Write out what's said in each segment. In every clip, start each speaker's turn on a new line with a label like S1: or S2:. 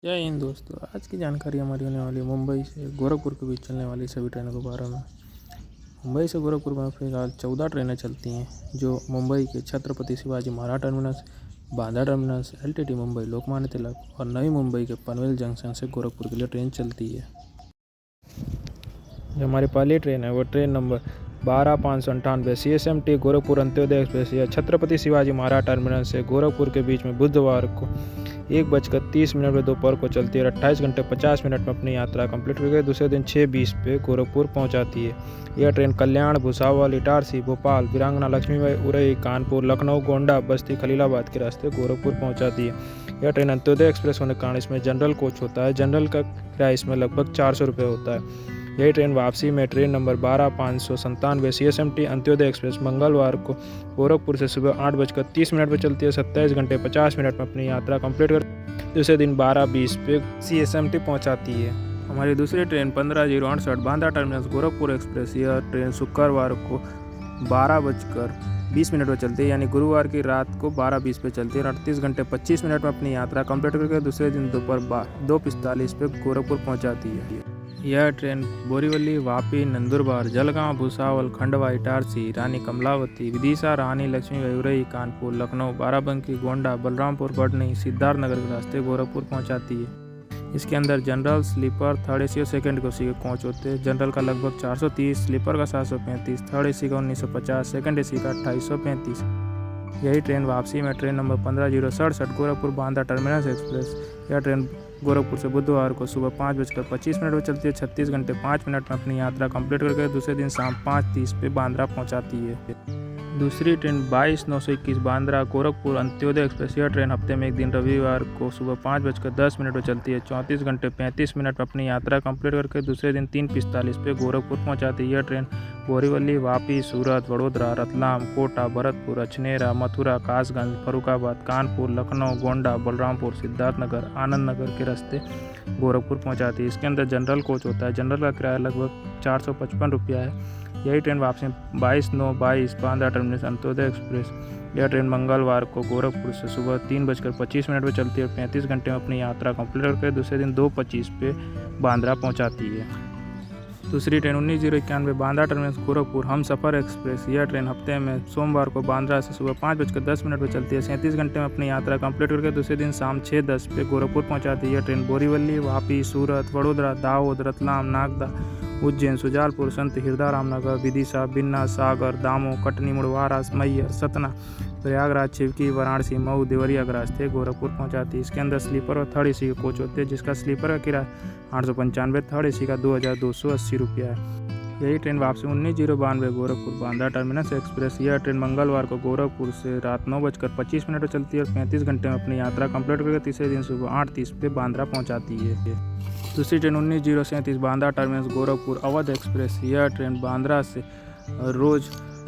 S1: जय हिंद दोस्तों। आज की जानकारी हमारी होने वाली है मुंबई से गोरखपुर के बीच चलने वाली सभी ट्रेनों के बारे में। मुंबई से गोरखपुर में फिलहाल 14 ट्रेनें चलती हैं जो मुंबई के Chhatrapati Shivaji Maharaj terminus, Bandra terminus, LTT Mumbai, Lokmanya Tilak और नई मुंबई के पनवेल जंक्शन से गोरखपुर के लिए ट्रेन चलती है। जो हमारी पहली ट्रेन है वो train number 12,598 CSMT Gorakhpur Antyodaya express यह छत्रपति शिवाजी महाराज टर्मिनस से गोरखपुर के बीच में बुधवार को 1:30 पे दोपहर को चलती है और 28 घंटे 50 मिनट में अपनी यात्रा कंप्लीट करके दूसरे दिन 6:20 पे गोरखपुर पहुंचाती है। यह ट्रेन कल्याण, भुसावल, इटारसी, भोपाल, वीरांगना, लक्ष्मीबाई, उरई, कानपुर, लखनऊ, गोंडा, बस्ती, खलीलाबाद के रास्ते गोरखपुर पहुंचाती है। यह ट्रेन अंत्योदय एक्सप्रेस होने के कारण इसमें जनरल कोच होता है। जनरल का किराया इसमें लगभग 400 रुपये होता है। यही ट्रेन वापसी में train number 12,597 CSMT Antyodaya express मंगलवार को गोरखपुर से सुबह 8:30 पर चलती है। 27 घंटे 50 मिनट में अपनी यात्रा कंप्लीट कर दूसरे दिन 12:20 पे CSMT पहुंचाती है। हमारी दूसरी train 15:68 Bandra terminus Gorakhpur express यह ट्रेन शुक्रवार को 12:20 पर चलती है, यानी गुरुवार की रात को 12:20 पे चलती है और 38 घंटे 25 मिनट में अपनी यात्रा कंप्लीट करके दूसरे दिन दोपहर 2:45 पे गोरखपुर पहुंचाती है। यह ट्रेन बोरीवली, वापी, नंदुरबार, जलगांव, भुसावल, खंडवा, इटारसी, रानी कमलावती, विदिशा, रानी लक्ष्मीबाई, उरई, कानपुर, लखनऊ, बाराबंकी, गोंडा, बलरामपुर, बढ़नी, सिद्धार्थनगर के रास्ते गोरखपुर पहुंचाती है। इसके अंदर जनरल, स्लीपर, थर्ड एसी और सेकंड एसी के कोच होते हैं। जनरल का लगभग 430, स्लीपर का 735, थर्ड एसी का 1950, सेकंड एसी का 2835। यही ट्रेन वापसी में train number 15:67 Gorakhpur Bandra terminus express यह ट्रेन गोरखपुर से बुधवार को सुबह 5:25 पर चलती है। 36 घंटे 5 मिनट में अपनी यात्रा कंप्लीट करके दूसरे दिन शाम 5:30 पे बांद्रा पहुंचाती है। दूसरी ट्रेन 22/921 बांद्रा गोरखपुर अंत्योदय एक्सप्रेस यह ट्रेन हफ्ते में एक दिन रविवार को सुबह 5:10 पर चलती है। 34 घंटे 35 मिनट में अपनी यात्रा कंप्लीट करके दूसरे दिन 3:45 पे गोरखपुर पहुंचाती है। यह ट्रेन बोरीवली, वापी, सूरत, वडोदरा, रतलाम, कोटा, भरतपुर, अछनेरा, मथुरा, कासगंज, फर्रुखाबाद, कानपुर, लखनऊ, गोंडा, बलरामपुर, सिद्धार्थनगर, आनंद नगर के रास्ते गोरखपुर पहुंचाती है। इसके अंदर जनरल कोच होता है। जनरल का किराया लगभग 455 रुपया है। यही ट्रेन वापसी 22/9/22 बांद्रा टर्मिनस अंत्योदय एक्सप्रेस यह ट्रेन मंगलवार को गोरखपुर से सुबह 3:25 पर चलती है और 35 घंटे में अपनी यात्रा कंप्लीट करके दूसरे दिन 2:25 पे बांद्रा पहुंचाती है। दूसरी ट्रेन 19:91 बांद्रा टर्मिनस गोरखपुर हमसफ़र एक्सप्रेस यह ट्रेन हफ्ते में सोमवार को बांद्रा से सुबह 5:10 पर चलती है। 37 घंटे में अपनी यात्रा कंप्लीट करके दूसरे दिन शाम 6:10 पे गोरखपुर पहुंचाती है। यह ट्रेन बोरीवली, वापी, सूरत, वडोदरा, दाहोद, रतलाम, नागदा, उज्जैन, सुजालपुर, संत हिरदाराम नगर, विदिशा, बिन्ना, सागर, दामोह, कटनी, मुड़वारा, मैहर, सतना, प्रयागराज, चिवकी, वाराणसी, मऊ, देवरिया के रास्ते गोरखपुर पहुंचाती है। इसके अंदर स्लीपर और थर्ड एसी के कोच होते हैं, जिसका स्लीपर का किराया 895, थर्ड एसी का 2280 रुपया है। यही ट्रेन वापसी 19:92 गोरखपुर बांद्रा टर्मिनस एक्सप्रेस यह ट्रेन मंगलवार को गोरखपुर से रात 9:25 पर चलती है और 35 घंटे में अपनी यात्रा कंप्लीट करके तीसरे दिन सुबह 8:30 पे बांद्रा पहुंचाती है। दूसरी train 19:37 Bandra terminus Gorakhpur Awadh express यह ट्रेन बांद्रा से रोज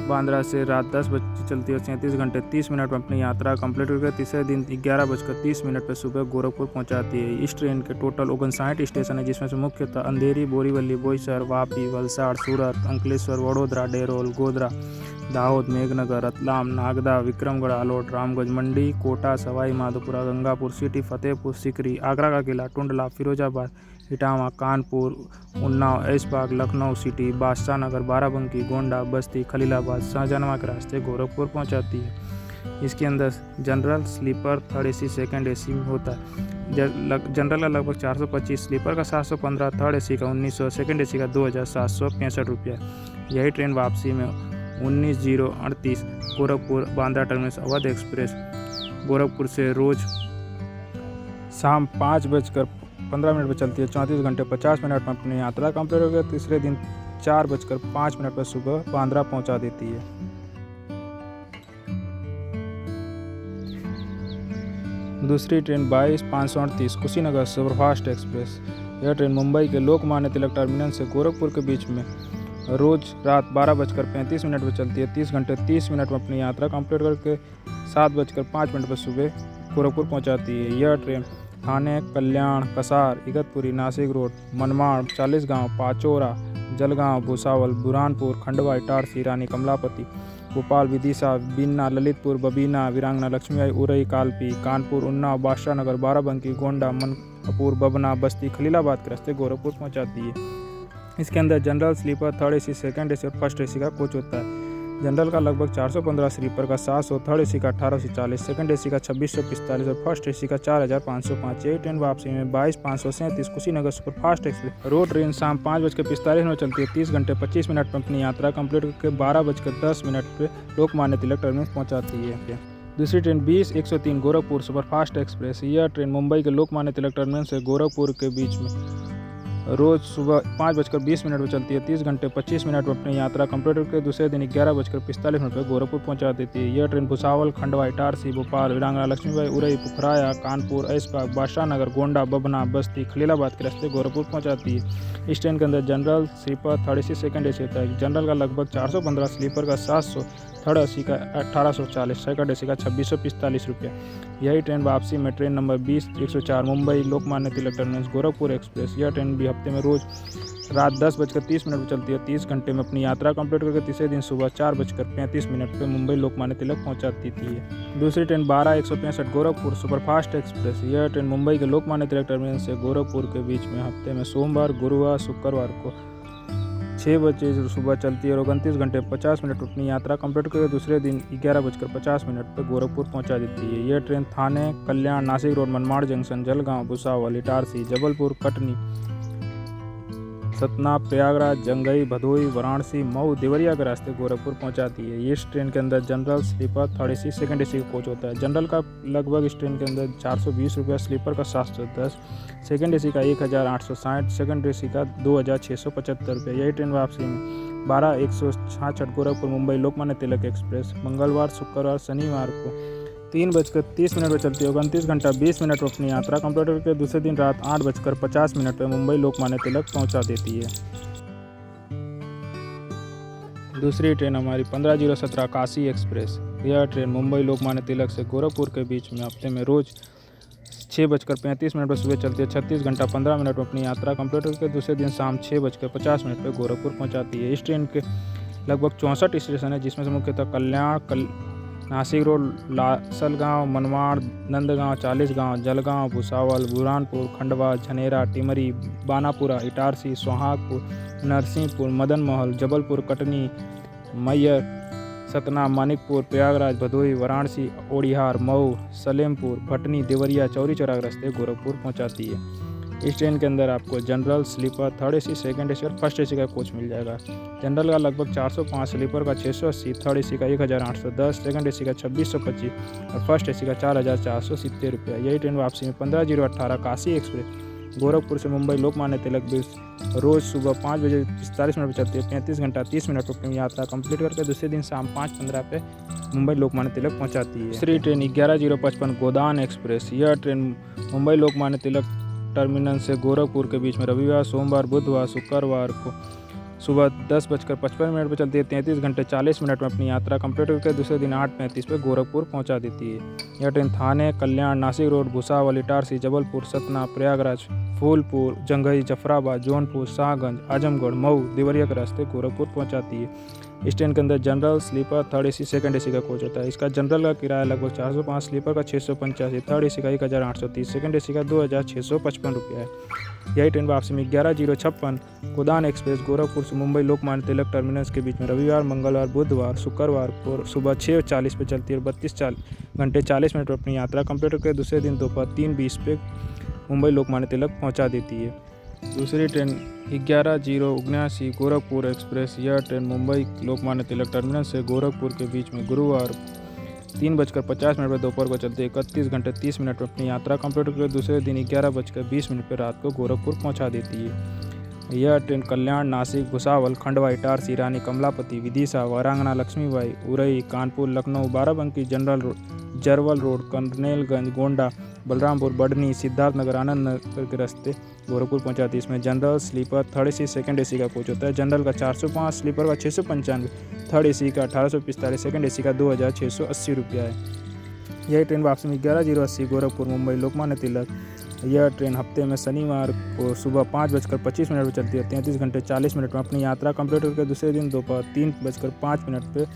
S1: बांद्रा से रात 10 बजे चलती है और 37 घंटे 30 मिनट में अपनी यात्रा कंप्लीट करके तीसरे दिन 11:30 पर सुबह गोरखपुर पहुंचाती है। इस ट्रेन के टोटल 59 स्टेशन है, जिसमें से मुख्यतः अंधेरी, बोरीवली, बोईसर, वापी, वलसाड़, सूरत, अंकलेश्वर, वडोदरा, डेरोल, गोधरा, दाहोद, मेघनगर, रतलाम, नागदा, विक्रमगढ़, आलोट, रामगंज, मंडी, कोटा, सवाई माधोपुरा, गंगापुर सिटी, फतेहपुर सीकरी, आगरा का किला, टुंडला, फिरोजाबाद, इटावा, कानपुर, उन्नाव, ऐशबाग, लखनऊ सिटी, बादशाह नगर, बाराबंकी, गोंडा, बस्ती, खलीलाबाद, शाहजहानाबाद के रास्ते गोरखपुर पहुंचाती है। इसके अंदर general, sleeper, third AC, second AC में होता है। जनरल का लगभग 425, स्लीपर का 715, थर्ड एसी का 1900, सेकंड एसी का 2765 रुपया। यही ट्रेन वापसी में 19:38 गोरखपुर बांद्रा टर्मिनस अवध एक्सप्रेस गोरखपुर से रोज शाम 5:15 पर चलती है। 34 घंटे 50 मिनट में अपनी यात्रा कंप्लीट हो गई। तीसरे दिन 4:05 पर सुबह बांद्रा पहुंचा देती है। दूसरी ट्रेन 22/538 कुशीनगर सुपरफास्ट एक्सप्रेस यह ट्रेन मुंबई के लोकमान्य तिलक टर्मिनस से गोरखपुर के बीच में रोज रात 12:35 पर चलती है। 30 घंटे 30 मिनट में अपनी यात्रा कंप्लीट करके 7:05 पर सुबह गोरखपुर पहुंचाती है। यह ट्रेन थाने, कल्याण, कसार, इगतपुरी, नासिक रोड, मनमाड़, चालीसगांव, पाचोरा, जलगांव, भुसावल, बुरहानपुर, खंडवा, इटारसी, रानी कमलापति, भोपाल, विदिशा, बिन्ना, ललितपुर, बबीना, वीरांगना, लक्ष्मीबाई, उरई, कालपी, कानपुर, उन्नाव, बादशाह नगर, बाराबंकी, गोंडा, गोरखपुर, बबना, बस्ती, खलीलाबाद के रास्ते गोरखपुर पहुंचाती है। इसके अंदर general, sleeper, third AC, second AC और फर्स्ट एसी का कोच होता है। जनरल का लगभग 415, स्लीपर का 700, थर्ड एसी का 1840, सेकंड एसी का 2645 और फर्स्ट एसी का 4505। यही ट्रेन वापसी में 22,537 Kushinagar superfast express road train शाम 5:45 चलती है। 30 घंटे 25 मिनट में अपनी यात्रा कंप्लीट करके 12:10 पे लोकमान्य तिलक टर्मिनस पहुंचाती है। दूसरी ट्रेन 20-103 गोरखपुर सुपरफास्ट एक्सप्रेस। यह ट्रेन मुंबई के लोकमान्य तिलक टर्मिनस से गोरखपुर के बीच में रोज सुबह 5:20 पे चलती है। 30 घंटे 25 मिनट में अपनी यात्रा कंप्लीट करके दूसरे दिन 11:45 पे गोरखपुर पहुंचा देती है। यह ट्रेन भुसावल, खंडवा, इटारसी, भोपाल, वीरांगना, लक्ष्मीबाई, उरई, पुखराया, कानपुर, ऐशबाग, बादशाह नगर, गोंडा, बबना, बस्ती, खलीलाबाद के रास्ते गोरखपुर पहुंचाती है। इस ट्रेन के अंदर general, sleeper, third AC, second AC होता है। जनरल का लगभग 415, स्लीपर का 700, थर्ड एसी का 1840, सेकंड एसी का 2645 रुपये। यही ट्रेन वापसी में ट्रेन नंबर 20-104 मुंबई लोकमान्य तिलक टर्मिनस गोरखपुर एक्सप्रेस। यह ट्रेन भी हफ्ते में रोज रात 10:30 पे चलती है। 30 घंटे में अपनी यात्रा कंप्लीट करके तीसरे दिन सुबह 4:35 पे मुंबई लोकमान्य तिलक पहुंचाती थी। दूसरी ट्रेन 12-165 गोरखपुर सुपरफास्ट एक्सप्रेस। यह ट्रेन मुंबई के लोकमान्य तिलक टर्मिनस से गोरखपुर के बीच में हफ्ते में सोमवार, गुरुवार, शुक्रवार को 6 बजे सुबह चलती है और 29 घंटे 50 मिनट अपनी यात्रा कंप्लीट करके दूसरे दिन 11:50 पर गोरखपुर पहुंचा देती है। यह train Thane, Kalyan, Nashik road, Manmad junction, Jalgaon, Bhusawal, Itarsi, Jabalpur, Katni, Satna, Prayagraj, Janghai, Bhadohi, Varanasi, Mau, Deoria के रास्ते गोरखपुर पहुंचाती है। इस ट्रेन के अंदर general, sleeper, third AC, second AC का कोच होता है। जनरल का लगभग इस ट्रेन के अंदर 420 रुपया, स्लीपर का 710, सेकंड एसी का 1860, सेकंड एसी का 2675 रुपये। यही ट्रेन वापसी में 12-166 गोरखपुर मुंबई लोकमान्य तिलक एक्सप्रेस मंगलवार, शुक्रवार, शनिवार को 3:30 पर चलती है। 29 घंटा 20 मिनट में अपनी यात्रा कंप्लीट करके दूसरे दिन रात 8:50 पर मुंबई लोकमान्य तिलक पहुंचा देती है। दूसरी ट्रेन हमारी 15-017 काशी एक्सप्रेस। यह ट्रेन मुंबई लोकमान्य तिलक से गोरखपुर के बीच में हफ्ते में रोज 6:35 पर सुबह चलती है। 36 घंटा 15 मिनट में अपनी यात्रा कंप्लीट करके दूसरे दिन शाम 6:50 पर गोरखपुर पहुंचाती है। इस ट्रेन के लगभग 64 स्टेशन है, जिसमें से मुख्यतः कल्याण, नासिक रोड, लासलगांव, मनमाड़, नंदगांव, चालीसगांव, जलगांव, भुसावल, बुरहानपुर, खंडवा, झनेरा, टिमरी, बानापुरा, इटारसी, सोहागपुर, नरसिंहपुर, मदन महल, जबलपुर, कटनी, मैयर, सतना, मानिकपुर, प्रयागराज, भदोई, वाराणसी, ओडिहार, मऊ, सलेमपुर, भटनी, देवरिया, चौरी चौरा रास्ते गोरखपुर पहुंचाती है। इस ट्रेन के अंदर आपको general, sleeper, third AC, second AC और फर्स्ट एसी का कोच मिल जाएगा। जनरल का लगभग 405, स्लीपर का 680, थर्ड एसी का 1810, सेकंड एसी का 2625 और फर्स्ट एसी का 4470 रुपया। यही ट्रेन वापसी में 15-018 काशी एक्सप्रेस गोरखपुर से मुंबई लोकमान्य तिलक बीच रोज सुबह 5:45 पर चलती है। 35 घंटा 30 मिनट पर अपनी यात्रा कंप्लीट करके दूसरे दिन शाम 5:15 पे मुंबई लोकमान्य तिलक पहुंचाती है। दूसरी ट्रेन 11-055 गोदान एक्सप्रेस। यह ट्रेन मुंबई लोकमान्य तिलक टर्मिनल से गोरखपुर के बीच में रविवार, सोमवार, बुधवार, शुक्रवार को सुबह 10:55 पर चलती है। 33 घंटे 40 मिनट में अपनी यात्रा कंप्लीट करके दूसरे दिन 8:35 पर गोरखपुर पहुंचा देती है। यह ट्रेन थाने, कल्याण, नासिक रोड, भुसावल, इटारसी, जबलपुर, सतना, प्रयागराज, फूलपुर, जंघई, जफराबाद, जौनपुर, शाहगंज, आजमगढ़, मऊ, देवरिया के रास्ते गोरखपुर पहुंचाती है। इस ट्रेन के अंदर general, sleeper, third AC, second AC का कोच होता है। इसका जनरल का किराया लगभग 405, स्लीपर का 685, थर्ड एसी का 1830, सेकंड एसी का 2655 रुपया है। यही ट्रेन वापसी में 11-056 गोदान एक्सप्रेस गोरखपुर से मुंबई लोकमान्य तिलक टर्मिनस के बीच में रविवार, मंगलवार, बुधवार, शुक्रवार को सुबह 6:40 पर चलती है और 32 घंटे 40 मिनट पर अपनी यात्रा कंप्लीट करके दूसरे दिन दोपहर 3:20 पे मुंबई लोकमान्य तिलक पहुंचा देती है। दूसरी ट्रेन 11-079 गोरखपुर एक्सप्रेस। यह ट्रेन मुंबई लोकमान्य तिलक टर्मिनल से गोरखपुर के बीच में गुरुवार 3:50 पर दोपहर को चलती है। 31 घंटे 30 मिनट में अपनी यात्रा कंप्लीट करके दूसरे दिन 11:20 पर रात को गोरखपुर पहुंचा देती है। यह train Kalyan, Nashik, Bhusawal, Khandwa, Itarsi, Rani Kamlapati, Vidisha, Virangana, Lakshmibai, Orai, Kanpur, Lucknow, Barabanki, general road, Jarwal road, Colonelganj, Gonda, Balrampur, Barhni, Siddharthnagar, Anand Nagar के रास्ते गोरखपुर पहुंचाती है। इसमें general, sleeper, third AC, second AC का कोच होता है। जनरल का 405, स्लीपर का 695, थर्ड एसी का 1845, सेकंड एसी का 2680 रुपया है। यह ट्रेन वापसी में 11-080 गोरखपुर मुंबई लोकमान्य तिलक। यह ट्रेन हफ्ते में शनिवार को सुबह 5:25 पर चलती है। 33 घंटे 40 मिनट में अपनी यात्रा कंप्लीट करके दूसरे दिन दोपहर 3:05 पर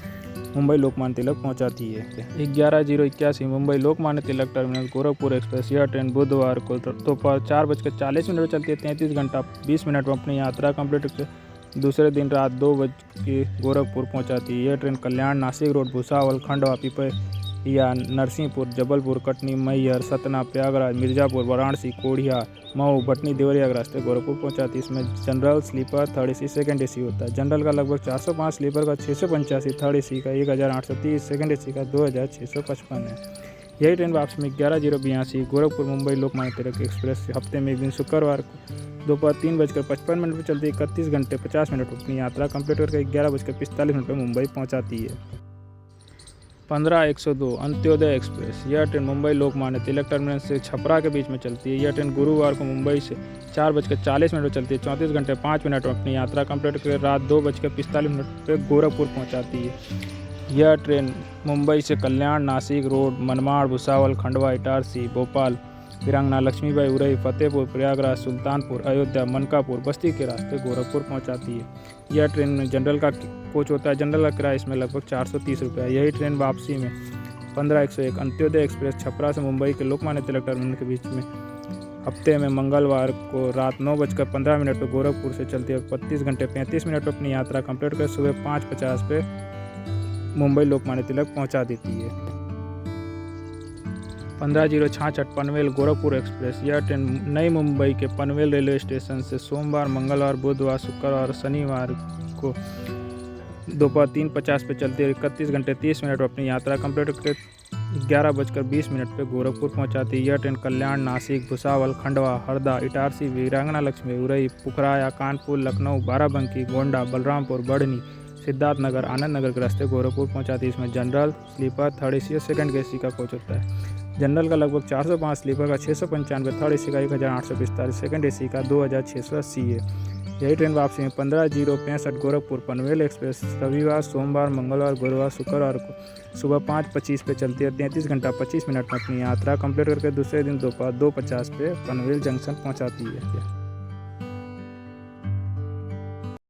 S1: मुंबई लोकमान्य तिलक पहुंचाती है। 11:81 मुंबई लोकमान्य तिलक टर्मिनल गोरखपुर एक्सप्रेस। यह ट्रेन बुधवार को दोपहर 4:40 पर चलती है। 33 घंटा 20 मिनट में अपनी यात्रा कंप्लीट करके दूसरे दिन रात 2 बजे गोरखपुर पहुंचाती है। यह ट्रेन कल्याण, नासिक रोड, भुसावल, खंडवा, पिपरिया, नरसिंहपुर, जबलपुर, कटनी, मैहर, सतना, प्रयागराज, मिर्जापुर, वाराणसी, कोढ़िया, मऊ, भटनी, देवरिया के रास्ते गोरखपुर पहुंचाती है। इसमें general, sleeper, third AC, second AC होता है। जनरल का लगभग 405, स्लीपर का 685, थर्ड एसी का 1830, सेकंड एसी का 2655 है। यही ट्रेन वापसी में 11:82 गोरखपुर मुंबई लोकमान्य तिलक एक्सप्रेस हफ्ते में एक दिन शुक्रवार को दोपहर 3:55 पर चलती 31 घंटे 50 मिनट अपनी यात्रा कंप्लीट करके 11:45 पर मुंबई पहुंचाती है। 15:102 अंत्योदय एक्सप्रेस। यह ट्रेन मुंबई लोकमान्य तिलक टर्मिनल से छपरा के बीच में चलती है। यह ट्रेन गुरुवार को मुंबई से 4:40 पर चलती है। 34 घंटे 5 मिनट में अपनी यात्रा कंप्लीट करके रात 2:45 पर गोरखपुर पहुंचाती है। यह ट्रेन मुंबई से कल्याण, नासिक रोड, मनमाड़, भुसावल, खंडवा, इटारसी, भोपाल, वीरांगना, लक्ष्मीबाई, उरई, फतेहपुर, प्रयागराज, सुल्तानपुर, अयोध्या, मनकापुर, बस्ती के रास्ते गोरखपुर पहुंचाती है। यह ट्रेन में जनरल का कोच होता है। जनरल का किराया इसमें लगभग 430 रुपये है। यही ट्रेन वापसी में 15:101 अंत्योदय एक्सप्रेस छपरा से मुंबई के लोकमान्य तिलक टर्मिनल के बीच में हफ्ते में मंगलवार को रात 9:15 पर गोरखपुर से चलती है। 32 घंटे 35 मिनट पर अपनी यात्रा कंप्लीट कर सुबह 5:50 पे मुंबई लोकमान्य तिलक पहुंचा देती है। 15:66 पनवेल गोरखपुर एक्सप्रेस। यह ट्रेन नई मुंबई के पनवेल रेलवे स्टेशन से सोमवार, मंगलवार, बुधवार, शुक्रवार और शनिवार को दोपहर 3:50 पर चलती है। 31 घंटे 30 मिनट अपनी यात्रा कंप्लीट करके 11:20 पर गोरखपुर पहुंचाती है। यह ट्रेन कल्याण, नासिक, भुसावल, खंडवा, हरदा, इटारसी, वीरांगना, लक्ष्मी, उरई, पुखराया, कानपुर, लखनऊ, बाराबंकी, गोंडा, बलरामपुर, बढ़नी, सिद्धार्थनगर, आनंद नगर के रास्ते गोरखपुर पहुंचाती है। इसमें जनरल, स्लीपर, थर्ड एसी और सेकंड एसी का कोच होता है। जनरल का लगभग 405, स्लीपर का 695, थर्ड एसी का 1845, सेकंड एसी का 2680 है। यही ट्रेन वापसी में 15:65 गोरखपुर पनवेल एक्सप्रेस रविवार, सोमवार, मंगलवार, गुरुवार, शुक्रवार को सुबह 5:25 पर चलती है। 33 घंटा 25 मिनट में अपनी यात्रा कंप्लीट करके दूसरे दिन दोपहर 2:50 पे पनवेल जंक्शन पहुंचाती है।